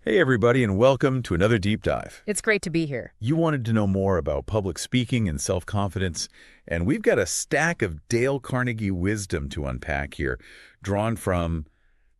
Hey everybody, and welcome to another deep dive. It's great to be here. You wanted to know more about public speaking and self-confidence, and we've got a stack of Dale Carnegie wisdom to unpack here, drawn from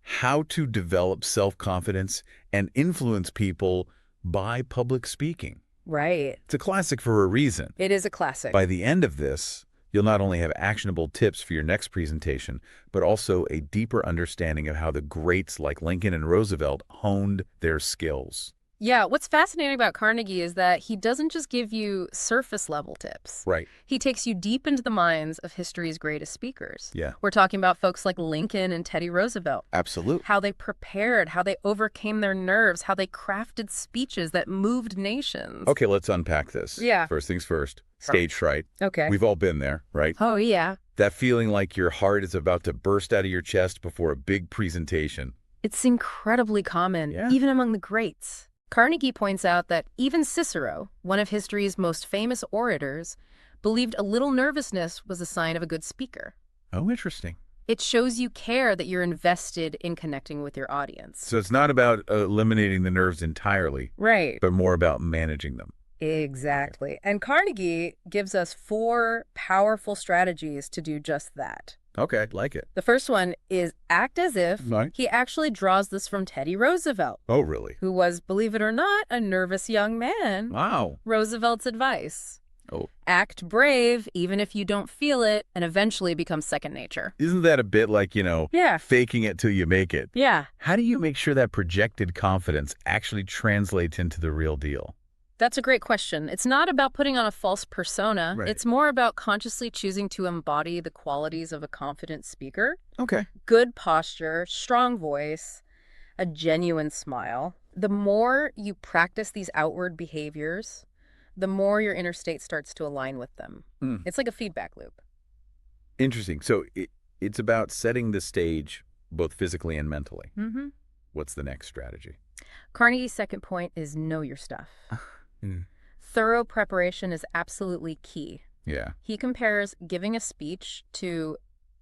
how to develop self-confidence and influence people by public speaking. Right. It's a classic for a reason. It is a classic. By the end of this, you'll not only have actionable tips for your next presentation, but also a deeper understanding of how the greats like Lincoln and Roosevelt honed their skills. Yeah, what's fascinating about Carnegie is that he doesn't just give you surface-level tips. Right. He takes you deep into the minds of history's greatest speakers. Yeah. We're talking about folks like Lincoln and Teddy Roosevelt. Absolutely. How they prepared, how they overcame their nerves, how they crafted speeches that moved nations. Okay, let's unpack this. Yeah. First things first, stage fright. Okay. We've all been there, right? Oh, yeah. That feeling like your heart is about to burst out of your chest before a big presentation. It's incredibly common, Yeah. even among the greats. Carnegie points out that even Cicero, one of history's most famous orators, believed a little nervousness was a sign of a good speaker. Oh, interesting. It shows you care that you're invested in connecting with your audience. So it's not about eliminating the nerves entirely, Right. but more about managing them. Exactly. And Carnegie gives us 4 powerful strategies to do just that. Okay, like it. The first one is act as if. Right. He actually draws this from Teddy Roosevelt, Oh, really? who was, believe it or not, a nervous young man. Wow. Roosevelt's advice. Oh. Act brave, even if you don't feel it, and eventually become second nature. Isn't that a bit like, Yeah. faking it till you make it? Yeah. How do you make sure that projected confidence actually translates into the real deal? That's a great question. It's not about putting on a false persona. Right. It's more about consciously choosing to embody the qualities of a confident speaker. Okay. Good posture, strong voice, a genuine smile. The more you practice these outward behaviors, the more your inner state starts to align with them. It's like a feedback loop. Interesting. So it's about setting the stage both physically and mentally. Mm-hmm. What's the next strategy? Carnegie's second point is know your stuff. Thorough preparation is absolutely key. Yeah. He compares giving a speech to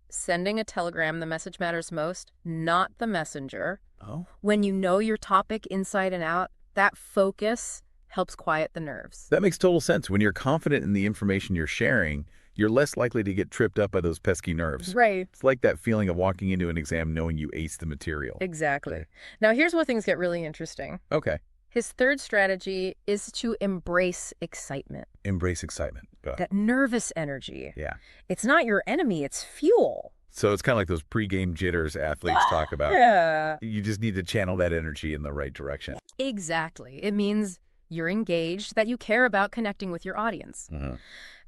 sending a telegram. The message matters most, not the messenger. Oh. When you know your topic inside and out, that focus helps quiet the nerves. That makes total sense. When you're confident in the information you're sharing, you're less likely to get tripped up by those pesky nerves. Right. It's like that feeling of walking into an exam knowing you aced the material. Exactly. Now, here's where things get really interesting. Okay. His third strategy is to embrace excitement, Embrace excitement. that nervous energy. Yeah. It's not your enemy, it's fuel. So it's kind of like those pregame jitters athletes talk about. Yeah. You just need to channel that energy in the right direction. Exactly. It means you're engaged, that you care about connecting with your audience. Uh-huh.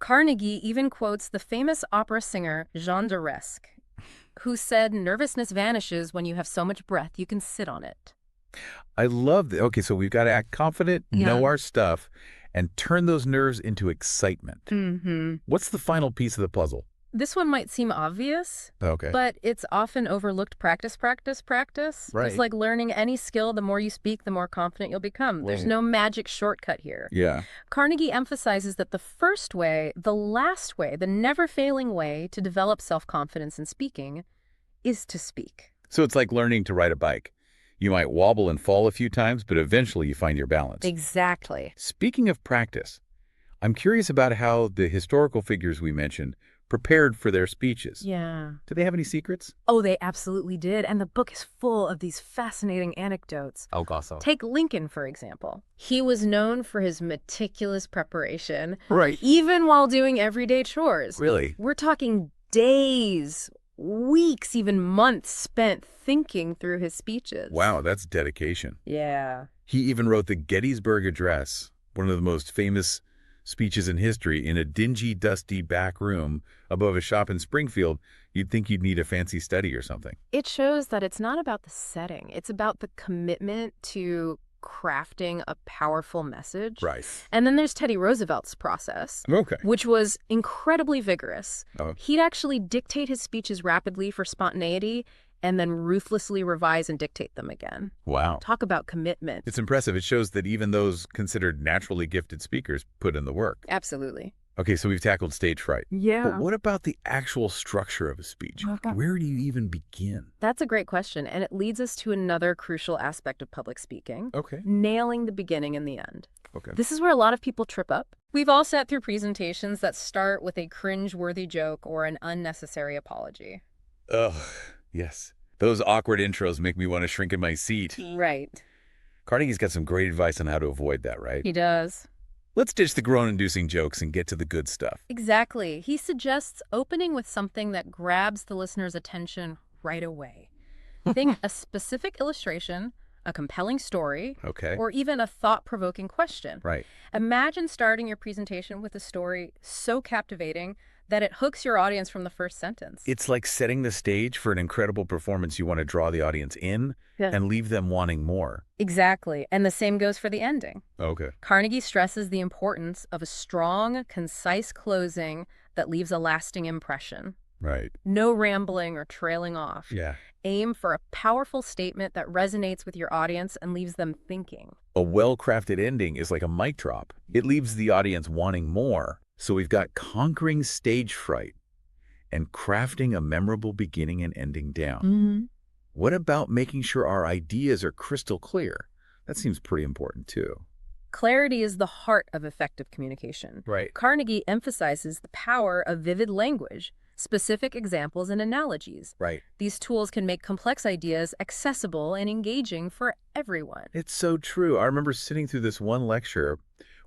Carnegie even quotes the famous opera singer Jean d'Arc, who said nervousness vanishes when you have so much breath you can sit on it. I love that. Okay, so we've got to act confident, know Yeah. our stuff, and turn those nerves into excitement. Mm-hmm. What's the final piece of the puzzle? This one might seem obvious, Okay. but it's often overlooked. Practice, practice, practice. Right. It's like learning any skill. The more you speak, the more confident you'll become. There's Right. no magic shortcut here. Yeah. Carnegie emphasizes that the first way, the last way, the never-failing way to develop self-confidence in speaking is to speak. So it's like learning to ride a bike. You might wobble and fall a few times, but eventually you find your balance. Exactly. Speaking of practice, I'm curious about how the historical figures we mentioned prepared for their speeches. Yeah. Do they have any secrets? Oh, they absolutely did. And the book is full of these fascinating anecdotes. Oh, gosh. Take Lincoln, for example. He was known for his meticulous preparation, Right. even while doing everyday chores. Really? We're talking days, weeks, even months spent thinking through his speeches. Wow, that's dedication. Yeah. He even wrote the Gettysburg Address, one of the most famous speeches in history, in a dingy, dusty back room above a shop in Springfield. You'd think you'd need a fancy study or something. It shows that it's not about the setting. It's about the commitment to crafting a powerful message. Right. And then there's Teddy Roosevelt's process, Okay. which was incredibly vigorous. Oh. He'd actually dictate his speeches rapidly for spontaneity and then ruthlessly revise and dictate them again. Wow. Talk about commitment. It's impressive. It shows that even those considered naturally gifted speakers put in the work. Absolutely. Okay, so we've tackled stage fright. But Yeah. what about the actual structure of a speech? Where do you even begin? That's a great question, and it leads us to another crucial aspect of public speaking, Okay. nailing the beginning and the end. Okay. This is where a lot of people trip up. We've all sat through presentations that start with a cringe-worthy joke or an unnecessary apology. Ugh, yes. Those awkward intros make me want to shrink in my seat. Right. Carnegie's got some great advice on how to avoid that, right? He does. Let's ditch the groan-inducing jokes and get to the good stuff. Exactly. He suggests opening with something that grabs the listener's attention right away. Think a specific illustration, a compelling story, Okay. or even a thought-provoking question. Right. Imagine starting your presentation with a story so captivating that it hooks your audience from the first sentence. It's like setting the stage for an incredible performance you want to draw the audience in and leave them wanting more. Exactly. And the same goes for the ending. Okay. Carnegie stresses the importance of a strong, concise closing that leaves a lasting impression. Right. No rambling or trailing off. Yeah. Aim for a powerful statement that resonates with your audience and leaves them thinking. A well-crafted ending is like a mic drop. It leaves the audience wanting more. So we've got conquering stage fright and crafting a memorable beginning and ending down. What about making sure our ideas are crystal clear? That seems pretty important too. Clarity is the heart of effective communication. Right. Carnegie emphasizes the power of vivid language, specific examples and analogies. Right. These tools can make complex ideas accessible and engaging for everyone. It's so true. I remember sitting through this one lecture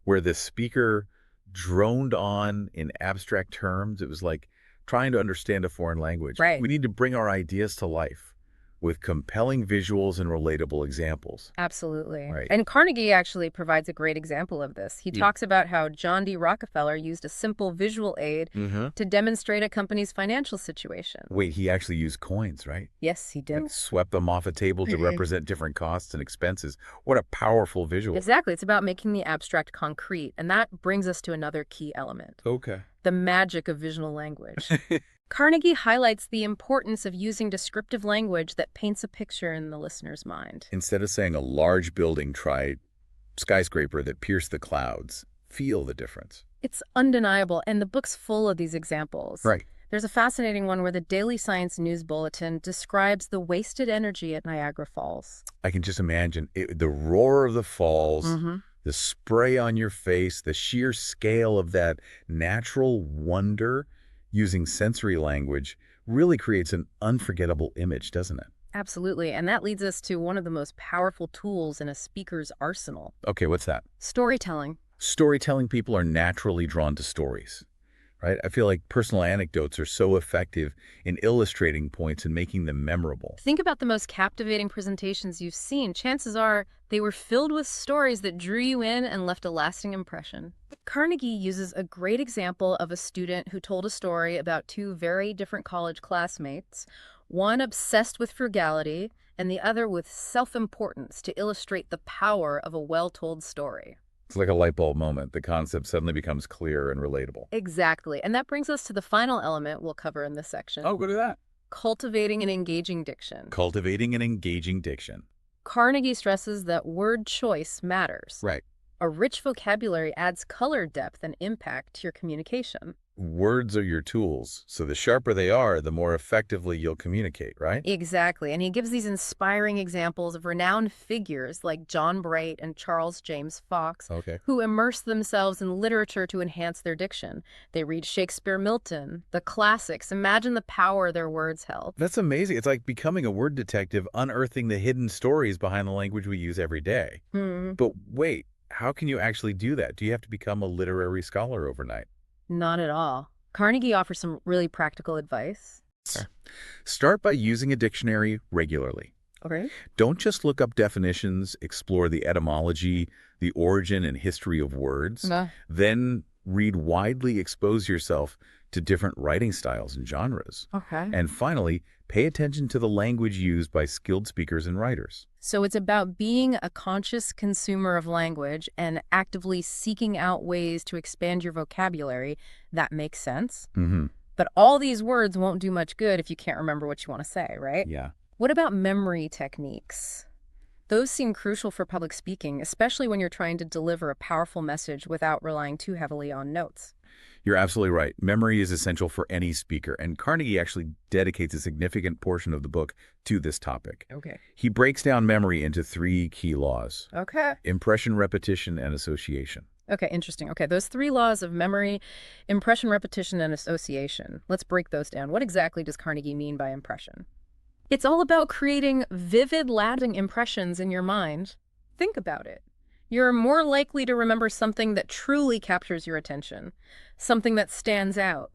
where the speaker droned on in abstract terms. It was like trying to understand a foreign language. Right. We need to bring our ideas to life with compelling visuals and relatable examples. Absolutely. Right. And Carnegie actually provides a great example of this. He talks about how John D. Rockefeller used a simple visual aid to demonstrate a company's financial situation. Wait, he actually used coins, right? Yes, he did. Like swept them off a table to represent different costs and expenses. What a powerful visual. Exactly. It's about making the abstract concrete. And that brings us to another key element, Okay. the magic of visual language. Carnegie highlights the importance of using descriptive language that paints a picture in the listener's mind. Instead of saying a large building, try skyscraper that pierced the clouds. Feel the difference. It's undeniable, and the book's full of these examples. Right. There's a fascinating one where the Daily Science News Bulletin describes the wasted energy at Niagara Falls. I can just imagine the roar of the falls, the spray on your face, the sheer scale of that natural wonder using sensory language really creates an unforgettable image, doesn't it? Absolutely, and that leads us to one of the most powerful tools in a speaker's arsenal. Okay, what's that? Storytelling. Storytelling people are naturally drawn to stories, right? I feel like personal anecdotes are so effective in illustrating points and making them memorable. Think about the most captivating presentations you've seen. Chances are they were filled with stories that drew you in and left a lasting impression. Carnegie uses a great example of a student who told a story about two very different college classmates, one obsessed with frugality and the other with self-importance, to illustrate the power of a well-told story. It's like a light bulb moment. The concept suddenly becomes clear and relatable. Exactly. And that brings us to the final element we'll cover in this section. Oh, go to that. Cultivating an engaging diction. Cultivating an engaging diction. Carnegie stresses that word choice matters. Right. A rich vocabulary adds color, depth, and impact to your communication. Words are your tools, so the sharper they are, the more effectively you'll communicate, right? Exactly, and he gives these inspiring examples of renowned figures like John Bright and Charles James Fox, Okay. who immerse themselves in literature to enhance their diction. They read Shakespeare, Milton, the classics. Imagine the power their words held. That's amazing. It's like becoming a word detective, unearthing the hidden stories behind the language we use every day. But wait, how can you actually do that? Do you have to become a literary scholar overnight? Not at all. Carnegie offers some really practical advice. Okay. Start by using a dictionary regularly. Okay. Don't just look up definitions, explore the etymology, the origin and history of words. Then read widely, expose yourself to different writing styles and genres. Okay. And finally, pay attention to the language used by skilled speakers and writers. So it's about being a conscious consumer of language and actively seeking out ways to expand your vocabulary. That makes sense. But all these words won't do much good if you can't remember what you want to say, right? Yeah. What about memory techniques? Those seem crucial for public speaking, especially when you're trying to deliver a powerful message without relying too heavily on notes. You're absolutely right. Memory is essential for any speaker, and Carnegie actually dedicates a significant portion of the book to this topic. Okay. He breaks down memory into 3 key laws: Okay. impression, repetition, and association. Okay, interesting. Okay, those 3 laws of memory, impression, repetition, and association. Let's break those down. What exactly does Carnegie mean by impression? It's all about creating vivid, lasting impressions in your mind. Think about it. You're more likely to remember something that truly captures your attention, something that stands out.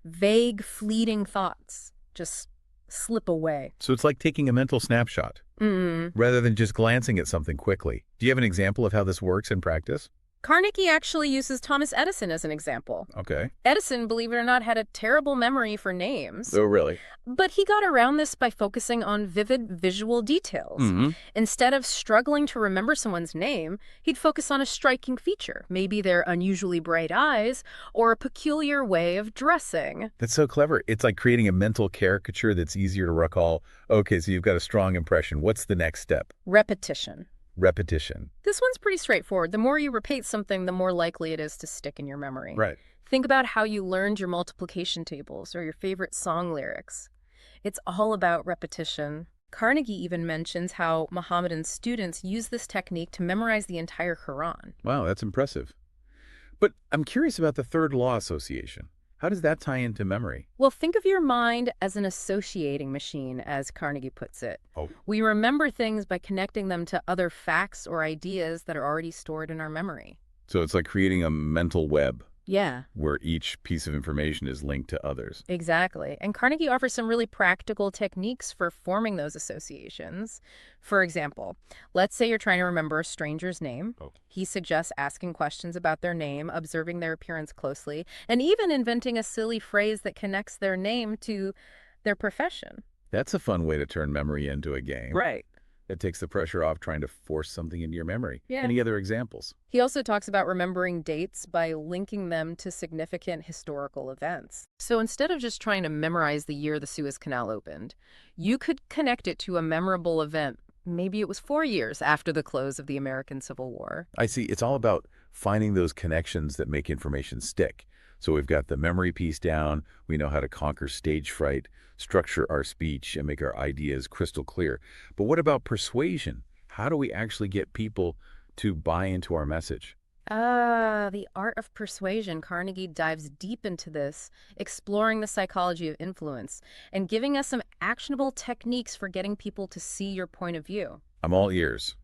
Vague, fleeting thoughts just slip away. So it's like taking a mental snapshot rather than just glancing at something quickly. Do you have an example of how this works in practice? Carnegie actually uses Thomas Edison as an example. Okay. Edison, believe it or not, had a terrible memory for names. Oh, really? But he got around this by focusing on vivid visual details. Instead of struggling to remember someone's name, he'd focus on a striking feature, maybe their unusually bright eyes or a peculiar way of dressing. That's so clever. It's like creating a mental caricature that's easier to recall. Okay, so you've got a strong impression. What's the next step? Repetition. Repetition. This one's pretty straightforward. The more you repeat something, the more likely it is to stick in your memory. Right. Think about how you learned your multiplication tables or your favorite song lyrics. It's all about repetition. Carnegie even mentions how Mohammedan students use this technique to memorize the entire Quran. Wow, that's impressive. But I'm curious about the 3rd law, association. How does that tie into memory? Well, think of your mind as an associating machine, as Carnegie puts it. Oh. We remember things by connecting them to other facts or ideas that are already stored in our memory. So it's like creating a mental web Yeah. where each piece of information is linked to others. Exactly. And Carnegie offers some really practical techniques for forming those associations. For example, let's say you're trying to remember a stranger's name. Oh. He suggests asking questions about their name, observing their appearance closely, and even inventing a silly phrase that connects their name to their profession. That's a fun way to turn memory into a game. Right. It takes the pressure off trying to force something into your memory. Yeah. Any other examples? He also talks about remembering dates by linking them to significant historical events. So instead of just trying to memorize the year the Suez Canal opened, you could connect it to a memorable event. Maybe it was 4 years after the close of the American Civil War. I see. It's all about finding those connections that make information stick. So we've got the memory piece down. We know how to conquer stage fright, structure our speech, and make our ideas crystal clear. But what about persuasion? How do we actually get people to buy into our message? The art of persuasion. Carnegie dives deep into this, exploring the psychology of influence and giving us some actionable techniques for getting people to see your point of view. I'm all ears.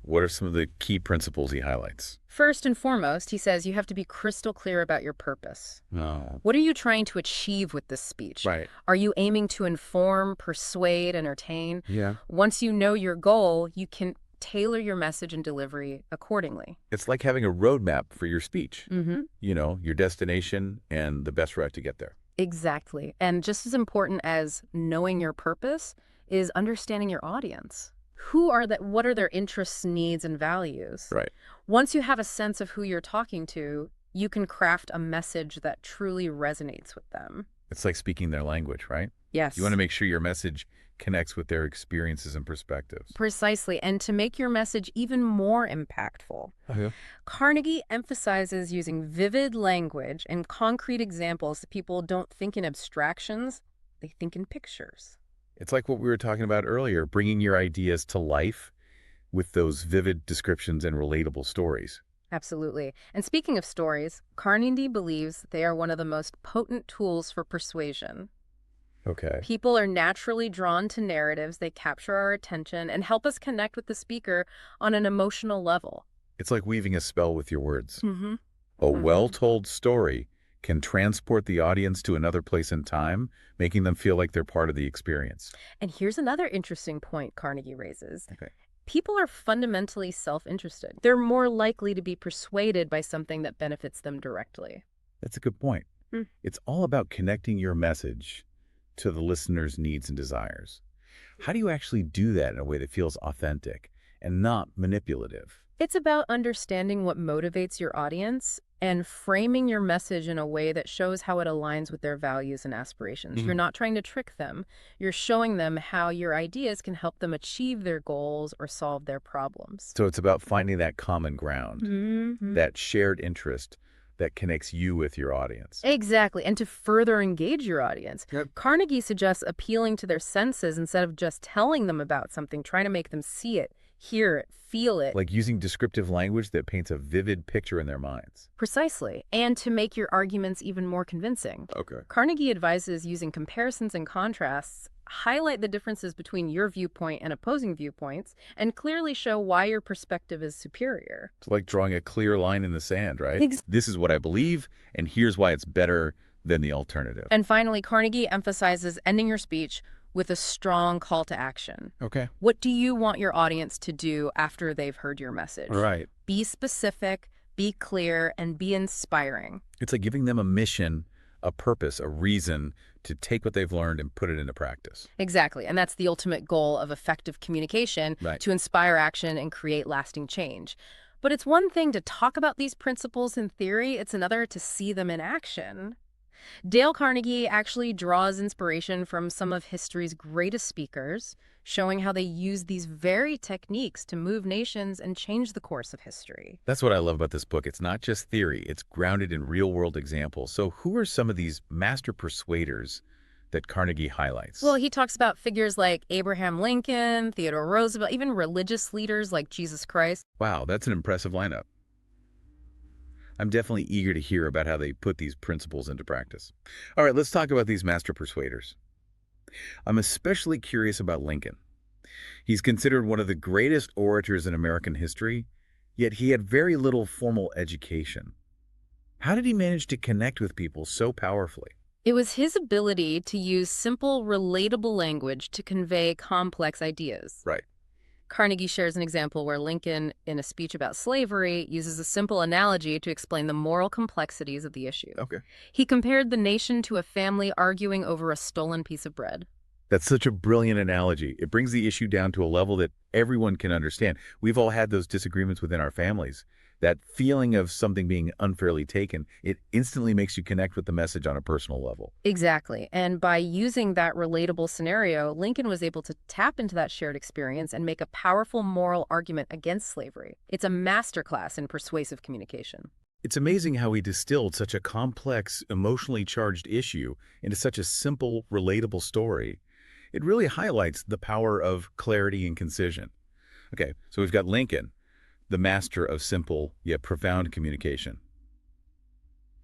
What are some of the key principles he highlights? First and foremost, he says you have to be crystal clear about your purpose. No. What are you trying to achieve with this speech? Right. Are you aiming to inform, persuade, entertain? Yeah. Once you know your goal, you can tailor your message and delivery accordingly. It's like having a roadmap for your speech. Mm-hmm. You know, your destination and the best route to get there. Exactly. And just as important as knowing your purpose is understanding your audience. What are their interests, needs, and values? Right. Once you have a sense of who you're talking to, you can craft a message that truly resonates with them. It's like speaking their language, right? Yes. You want to make sure your message connects with their experiences and perspectives. Precisely. And to make your message even more impactful, Carnegie emphasizes using vivid language and concrete examples that people don't think in abstractions, they think in pictures. It's like what we were talking about earlier, bringing your ideas to life with those vivid descriptions and relatable stories. Absolutely. And speaking of stories, Carnegie believes they are one of the most potent tools for persuasion. Okay. People are naturally drawn to narratives. They capture our attention and help us connect with the speaker on an emotional level. It's like weaving a spell with your words. Mm-hmm. A well-told story can transport the audience to another place in time, making them feel like they're part of the experience. And here's another interesting point Carnegie raises. Okay. People are fundamentally self-interested. They're more likely to be persuaded by something that benefits them directly. That's a good point. It's all about connecting your message to the listener's needs and desires. How do you actually do that in a way that feels authentic and not manipulative? It's about understanding what motivates your audience and framing your message in a way that shows how it aligns with their values and aspirations. You're not trying to trick them. You're showing them how your ideas can help them achieve their goals or solve their problems. So it's about finding that common ground, that shared interest that connects you with your audience. Exactly, and to further engage your audience. Yep. Carnegie suggests appealing to their senses instead of just telling them about something, trying to make them see it, hear it, feel it. Like using descriptive language that paints a vivid picture in their minds. Precisely, and to make your arguments even more convincing. Okay. Carnegie advises using comparisons and contrasts, highlight the differences between your viewpoint and opposing viewpoints, and clearly show why your perspective is superior. It's like drawing a clear line in the sand, right? Ex- This is what I believe, and here's why it's better than the alternative. And finally, Carnegie emphasizes ending your speech with a strong call to action. Okay. What do you want your audience to do after they've heard your message? Right. Be specific, be clear, and be inspiring. It's like giving them a mission, a purpose, a reason to take what they've learned and put it into practice. Exactly, and that's the ultimate goal of effective communication, Right. to inspire action and create lasting change. But it's one thing to talk about these principles in theory, it's another to see them in action. Dale Carnegie actually draws inspiration from some of history's greatest speakers, showing how they use these very techniques to move nations and change the course of history. That's what I love about this book. It's not just theory, it's grounded in real-world examples. So who are some of these master persuaders that Carnegie highlights? Well, he talks about figures like Abraham Lincoln, Theodore Roosevelt, even religious leaders like Jesus Christ. Wow, that's an impressive lineup. I'm definitely eager to hear about how they put these principles into practice. All right, let's talk about these master persuaders. I'm especially curious about Lincoln. He's considered one of the greatest orators in American history, yet he had very little formal education. How did he manage to connect with people so powerfully? It was his ability to use simple, relatable language to convey complex ideas. Right. Carnegie shares an example where Lincoln, in a speech about slavery, uses a simple analogy to explain the moral complexities of the issue. Okay. He compared the nation to a family arguing over a stolen piece of bread. That's such a brilliant analogy. It brings the issue down to a level that everyone can understand. We've all had those disagreements within our families. That feeling of something being unfairly taken, it instantly makes you connect with the message on a personal level. Exactly. And by using that relatable scenario, Lincoln was able to tap into that shared experience and make a powerful moral argument against slavery. It's a masterclass in persuasive communication. It's amazing how he distilled such a complex, emotionally charged issue into such a simple, relatable story. It really highlights the power of clarity and concision. Okay, so we've got Lincoln, the master of simple yet profound communication.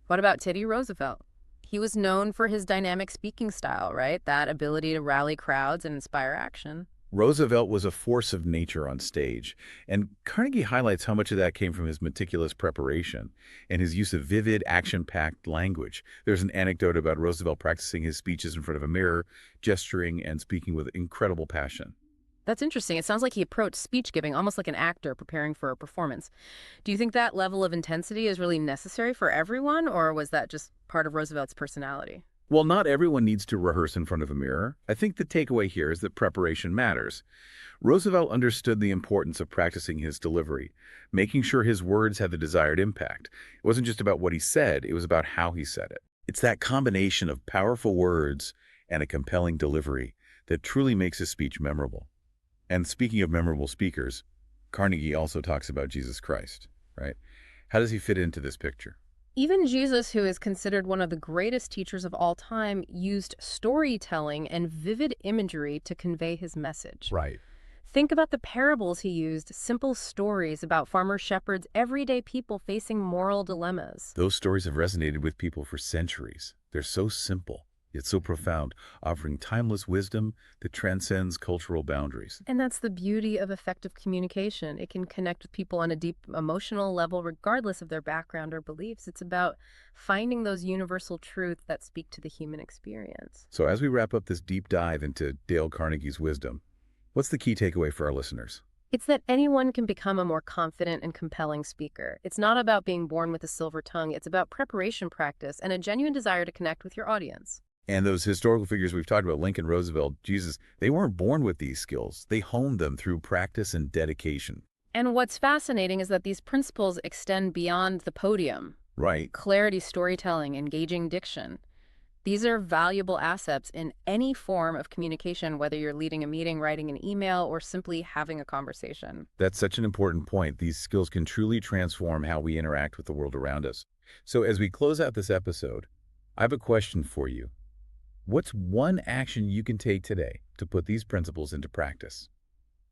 What about Teddy Roosevelt? He was known for his dynamic speaking style, right? That ability to rally crowds and inspire action. Roosevelt was a force of nature on stage, and Carnegie highlights how much of that came from his meticulous preparation and his use of vivid, action-packed language. There's an anecdote about Roosevelt practicing his speeches in front of a mirror, gesturing and speaking with incredible passion. That's interesting. It sounds like he approached speech giving almost like an actor preparing for a performance. Do you think that level of intensity is really necessary for everyone, or was that just part of Roosevelt's personality? While not everyone needs to rehearse in front of a mirror, I think the takeaway here is that preparation matters. Roosevelt understood the importance of practicing his delivery, making sure his words had the desired impact. It wasn't just about what he said, it was about how he said it. It's that combination of powerful words and a compelling delivery that truly makes his speech memorable. And speaking of memorable speakers, Carnegie also talks about Jesus Christ, right? How does he fit into this picture? Even Jesus, who is considered one of the greatest teachers of all time, used storytelling and vivid imagery to convey his message. Right. Think about the parables he used, simple stories about farmer shepherds, everyday people facing moral dilemmas. Those stories have resonated with people for centuries. They're so simple, yet so profound, offering timeless wisdom that transcends cultural boundaries. And that's the beauty of effective communication. It can connect with people on a deep emotional level, regardless of their background or beliefs. It's about finding those universal truths that speak to the human experience. So as we wrap up this deep dive into Dale Carnegie's wisdom, what's the key takeaway for our listeners? It's that anyone can become a more confident and compelling speaker. It's not about being born with a silver tongue. It's about preparation, practice, and a genuine desire to connect with your audience. And those historical figures we've talked about, Lincoln, Roosevelt, Jesus, they weren't born with these skills. They honed them through practice and dedication. And what's fascinating is that these principles extend beyond the podium. Right. Clarity, storytelling, engaging diction. These are valuable assets in any form of communication, whether you're leading a meeting, writing an email, or simply having a conversation. That's such an important point. These skills can truly transform how we interact with the world around us. So as we close out this episode, I have a question for you. What's one action you can take today to put these principles into practice?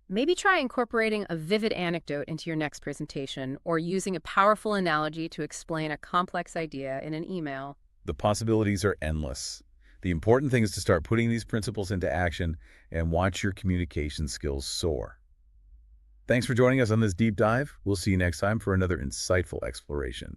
Maybe try incorporating a vivid anecdote into your next presentation or using a powerful analogy to explain a complex idea in an email. The possibilities are endless. The important thing is to start putting these principles into action and watch your communication skills soar. Thanks for joining us on this deep dive. We'll see you next time for another insightful exploration.